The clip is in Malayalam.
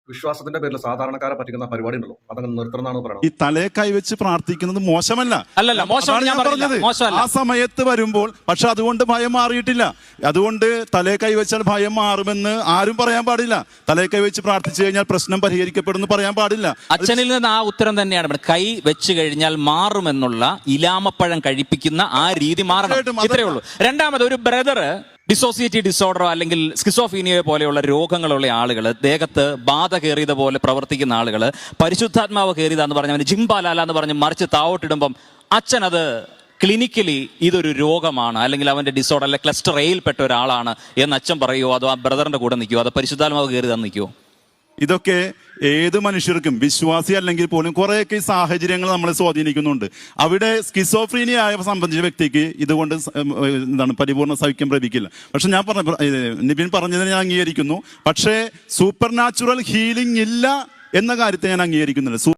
വിശ്വാസത്തിന്റെ പേരിൽ സാധാരണക്കാരെ പറ്റിക്കുന്ന പരിപാടി ഉണ്ടല്ലോ, അതങ്ങനെ നിർത്തണമെന്നാണ് പറയുന്നത്. ഈ തലയെ കൈവച്ച് പ്രാർത്ഥിക്കുന്നത് മോശമല്ല, ആ സമയത്ത് വരുമ്പോൾ. പക്ഷെ അതുകൊണ്ട് ഭയം മാറിയിട്ടില്ല. അതുകൊണ്ട് തലയെ കൈവച്ചാൽ ഭയം മാറുമെന്ന് ആരും പറയാൻ പാടില്ല. തലയെ കൈവച്ച് പ്രാർത്ഥിച്ചു കഴിഞ്ഞാൽ പ്രശ്നം പരിഹരിക്കപ്പെടുമെന്ന് പറയാൻ പാടില്ല. അച്ഛനിൽ നിന്ന് ആ ഉത്തരം തന്നെയാണ്, കൈ വെച്ച് കഴിഞ്ഞാൽ മാറുമെന്നുള്ള ഇലാമപ്പഴം കഴിപ്പിക്കുന്ന ആ രീതി മാറണം. ഇത്രയേ ഉള്ളൂ. രണ്ടാമത്, ഒരു ബ്രദർ ഡിസോസിയേറ്റീവ് ഡിസോർഡറോ അല്ലെങ്കിൽ സ്കിസോഫീനിയ പോലെയുള്ള രോഗങ്ങളുള്ള ആളുകൾ, ദേഹത്ത് ബാധ കയറിയത് പോലെ പ്രവർത്തിക്കുന്ന ആളുകൾ, പരിശുദ്ധാത്മാവ് കയറിയതാന്ന് പറഞ്ഞ് അവന് ജിംബാലാല എന്ന് പറഞ്ഞ് മറിച്ച് താവോട്ടിടുമ്പം അച്ഛൻ അത് ക്ലിനിക്കലി ഇതൊരു രോഗമാണ് അല്ലെങ്കിൽ അവന്റെ ഡിസോർഡർ അല്ലെ ക്ലസ്റ്റർ എയിൽപ്പെട്ട ഒരാളാണ് എന്ന് അച്ഛൻ പറയുമോ, അതോ ആ ബ്രദറിന്റെ കൂടെ നിൽക്കുമോ, അതോ പരിശുദ്ധാത്മാവ് കയറിയതാന്ന് നിൽക്കുമോ? ഇതൊക്കെ ഏത് മനുഷ്യർക്കും, വിശ്വാസി അല്ലെങ്കിൽ പോലും കുറേയൊക്കെ ഈ സാഹചര്യങ്ങൾ നമ്മളെ സ്വാധീനിക്കുന്നുണ്ട്. അവിടെ സ്കിസോഫ്രീനിയായ സംബന്ധിച്ച വ്യക്തിക്ക് ഇതുകൊണ്ട് പരിപൂർണ്ണ സൗഖ്യം ലഭിക്കില്ല. പക്ഷെ ഞാൻ നിബിൻ പറഞ്ഞതിനെ ഞാൻ അംഗീകരിക്കുന്നു. പക്ഷേ സൂപ്പർ നാച്ചുറൽ ഹീലിംഗ് ഇല്ല എന്ന കാര്യത്തെ ഞാൻ അംഗീകരിക്കുന്നില്ല.